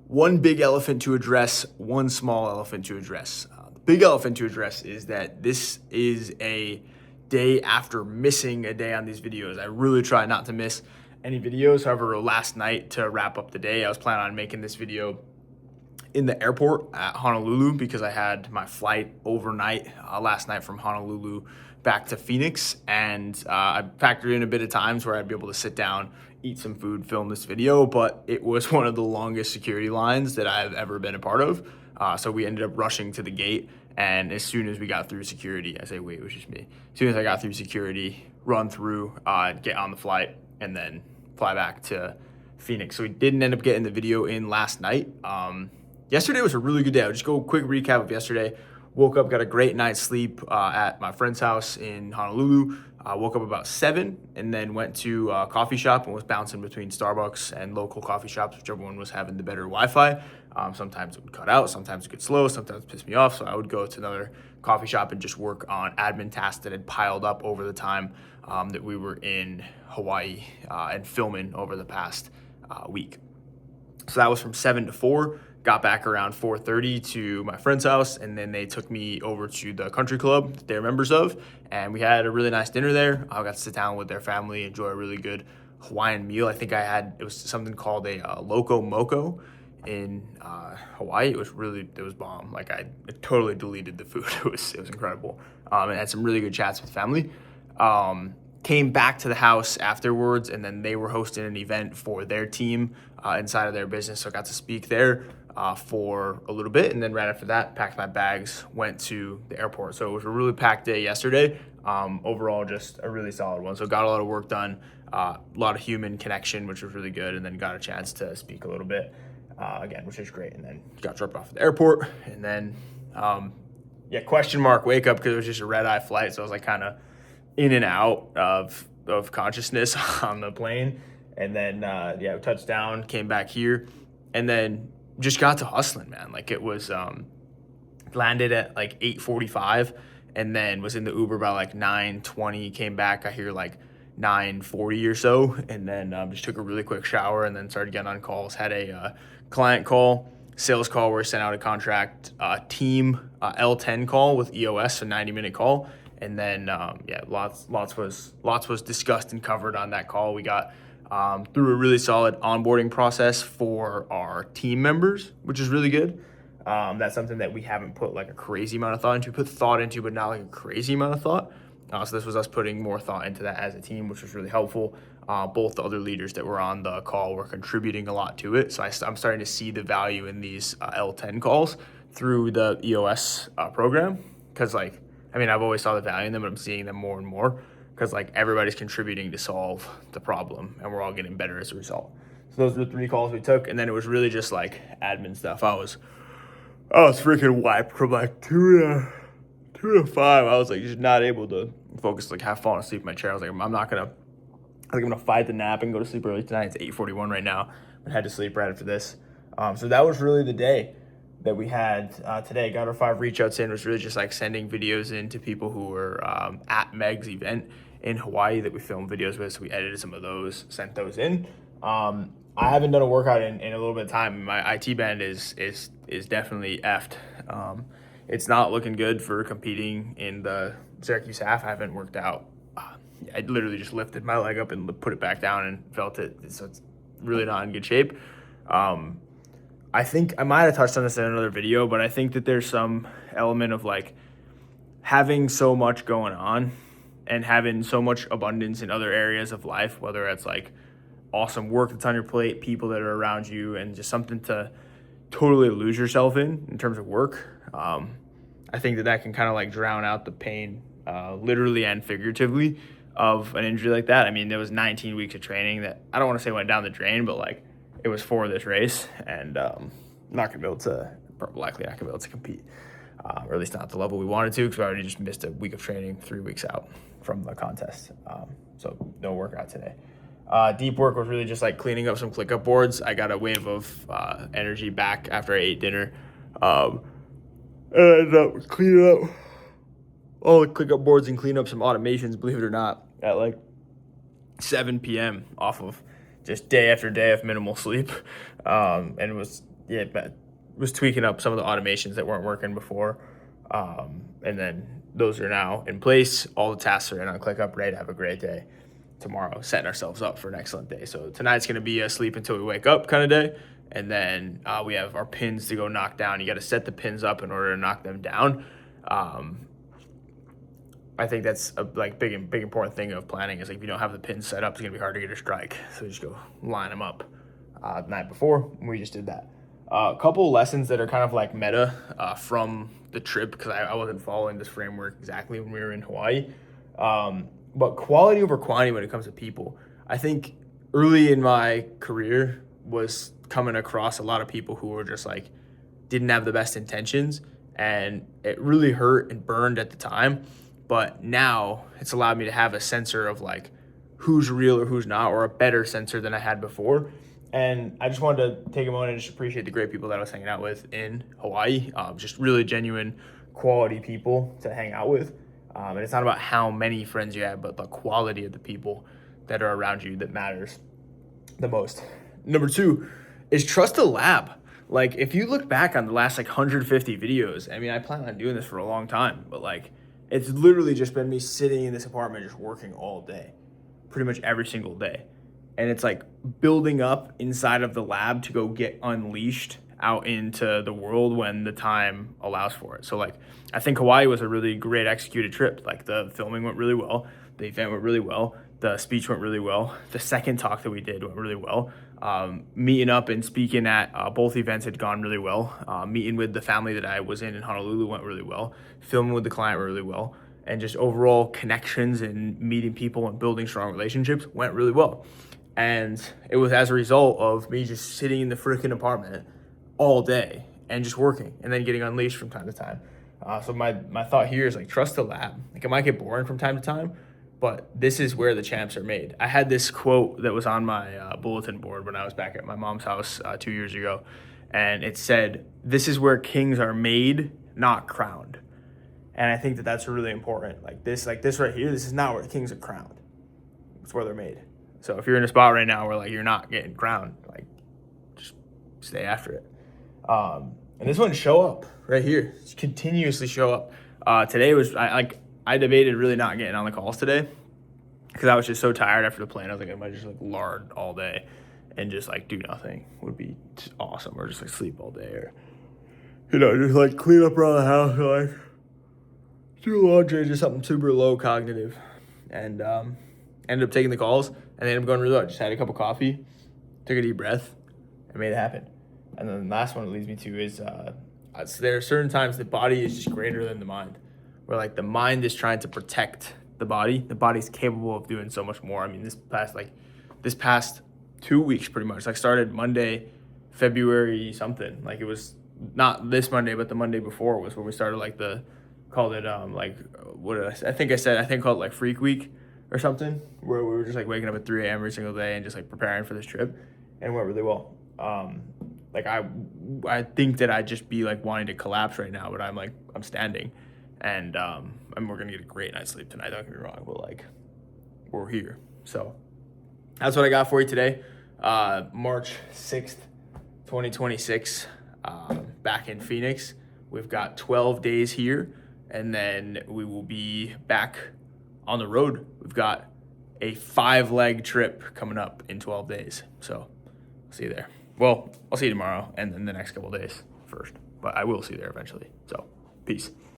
one big elephant to address, one small elephant to address. The big elephant to address is that this is a day after missing a day on these videos. I really try not to miss any videos. However, last night to wrap up the day, I was planning on making this video in the airport at Honolulu because I had my flight overnight last night from Honolulu back to Phoenix, and I factored in a bit of times where I'd be able to sit down, eat some food, film this video, but it was one of the longest security lines that I've ever been a part of. So we ended up rushing to the gate, and as soon as we got through security, I say, wait, it was just me. As soon as I got through security, run through, get on the flight, and then fly back to Phoenix. So we didn't end up getting the video in last night. Yesterday was a really good day. I'll just go a quick recap of yesterday. Woke up, got a great night's sleep at my friend's house in Honolulu. Woke up about 7 and then went to a coffee shop and was bouncing between Starbucks and local coffee shops, whichever one was having the better Wi-Fi. Sometimes it would cut out, sometimes it would get slow, sometimes it pissed me off. So I would go to another coffee shop and just work on admin tasks that had piled up over the time that we were in Hawaii and filming over the past week. So that was from 7 to 4. Got back around 4:30 to my friend's house, and then they took me over to the country club that they're members of, and we had a really nice dinner there. I got to sit down with their family, enjoy a really good Hawaiian meal. I think it was something called a Loco Moco in Hawaii. It was bomb. Like I totally deleted the food. It was incredible. And had some really good chats with family. Came back to the house afterwards, and then they were hosting an event for their team inside of their business. So I got to speak there for a little bit, and then right after that, packed my bags, went to the airport. So it was a really packed day yesterday. Overall, just a really solid one. So got a lot of work done, a lot of human connection, which was really good, and then got a chance to speak a little bit again, which is great. And then got dropped off at the airport, and then question mark wake up because it was just a red eye flight. So I was like kind of in and out of consciousness on the plane, and then touched down, came back here, and then just got to hustling, man. Like it was landed at like 8:45, and then was in the Uber by like 9:20, came back I hear like 9:40 or so, and then just took a really quick shower and then started getting on calls. Had a client call, sales call where I sent out a contract, team L10 call with EOS, a 90-minute call. And then, lots was discussed and covered on that call. We got through a really solid onboarding process for our team members, which is really good. That's something that we haven't put like a crazy amount of thought into. We put thought into, but not like a crazy amount of thought. So this was us putting more thought into that as a team, which was really helpful. Both the other leaders that were on the call were contributing a lot to it. So I'm starting to see the value in these L10 calls through the EOS program, because I've always saw the value in them, but I'm seeing them more and more because everybody's contributing to solve the problem, and we're all getting better as a result. So those were the 3 calls we took, and then it was really just admin stuff. I was freaking wiped from 2 to 5. I was just not able to focus, half falling asleep in my chair. I was I'm gonna fight the nap and go to sleep early tonight. It's 8:41 right now. I had to sleep right after this. So that was really the day that we had today. Got our 5 reach outs in. Was really just sending videos in to people who were at Meg's event in Hawaii that we filmed videos with. So we edited some of those, sent those in. I haven't done a workout in a little bit of time. My IT band is definitely effed. It's not looking good for competing in the Syracuse half. I haven't worked out. I literally just lifted my leg up and put it back down and felt it. So it's really not in good shape. I think I might have touched on this in another video, but I think that there's some element of having so much going on and having so much abundance in other areas of life, whether it's awesome work that's on your plate, people that are around you, and just something to totally lose yourself in terms of work. I think that can kind of drown out the pain, literally and figuratively, of an injury like that. There was 19 weeks of training that I don't want to say went down the drain, but it was for this race, and likely not gonna be able to compete, or at least not at the level we wanted to, because we already just missed a week of training 3 weeks out from the contest. So no workout today. Deep work was really just cleaning up some ClickUp boards. I got a wave of energy back after I ate dinner, and I ended up cleaning up all the ClickUp boards and clean up some automations, believe it or not, at 7 p.m. off of just day after day of minimal sleep. And it was yeah, but was tweaking up some of the automations that weren't working before. And then those are now in place. All the tasks are in on ClickUp, ready to have a great day tomorrow, setting ourselves up for an excellent day. So tonight's going to be a sleep until we wake up kind of day. And then we have our pins to go knock down. You got to set the pins up in order to knock them down. I think that's a big important thing of planning is like if you don't have the pins set up, it's gonna be hard to get a strike. So just go line them up. The night before, we just did that. A couple lessons that are kind of like meta from the trip because I wasn't following this framework exactly when we were in Hawaii. But quality over quantity when it comes to people. I think early in my career was coming across a lot of people who were just like didn't have the best intentions, and it really hurt and burned at the time. But now it's allowed me to have a sensor of like who's real or who's not, or a better sensor than I had before. And I just wanted to take a moment and just appreciate the great people that I was hanging out with in Hawaii. Just really genuine, quality people to hang out with. And it's not about how many friends you have, but the quality of the people that are around you that matters the most. Number 2 is trust the lab. Like if you look back on the last like 150 videos, I mean, I plan on doing this for a long time, but like it's literally just been me sitting in this apartment just working all day, pretty much every single day. And it's like building up inside of the lab to go get unleashed out into the world when the time allows for it. So like I think Hawaii was a really great executed trip. Like the filming went really well, the event went really well, the speech went really well, the second talk that we did went really well. Meeting up and speaking at both events had gone really well. Meeting with the family that I was in Honolulu went really well. Filming with the client went really well. And just overall connections and meeting people and building strong relationships went really well. And it was as a result of me just sitting in the freaking apartment all day and just working and then getting unleashed from time to time. So my thought here is like trust the lab. Like it might get boring from time to time, but this is where the champs are made. I had this quote that was on my bulletin board when I was back at my mom's house 2 years ago. And it said, "This is where kings are made, not crowned." And I think that that's really important. Like this right here, this is not where the kings are crowned. It's where they're made. So if you're in a spot right now where like you're not getting crowned, like just stay after it. And this one show up right here. Just continuously show up. Today was I debated really not getting on the calls today because I was just so tired after the plane. I was like, I might just like lard all day and just like do nothing would be just awesome, or just like sleep all day, or just like clean up around the house, or like do laundry, just something super low cognitive. And ended up taking the calls and they ended up going really well. Just had a cup of coffee, took a deep breath, and made it happen. And then the last one it leads me to is there are certain times the body is just greater than the mind, where like the mind is trying to protect the body's capable of doing so much more. I mean, this past 2 weeks pretty much, like started Monday, February something, like it was not this Monday, but the Monday before was when we started called it what did I say? I think called it like Freak Week or something, where we were just like waking up at 3 a.m. every single day and just like preparing for this trip, and it went really well. I think that I'd just be like wanting to collapse right now, but I'm standing, and we're gonna get a great night's sleep tonight. Don't get me wrong, but like we're here. So that's what I got for you today. March 6th, 2026, back in Phoenix. We've got 12 days here, and then we will be back on the road. We've got a 5-leg trip coming up in 12 days. So I'll see you there. Well, I'll see you tomorrow and then the next couple of days first, but I will see you there eventually. So peace.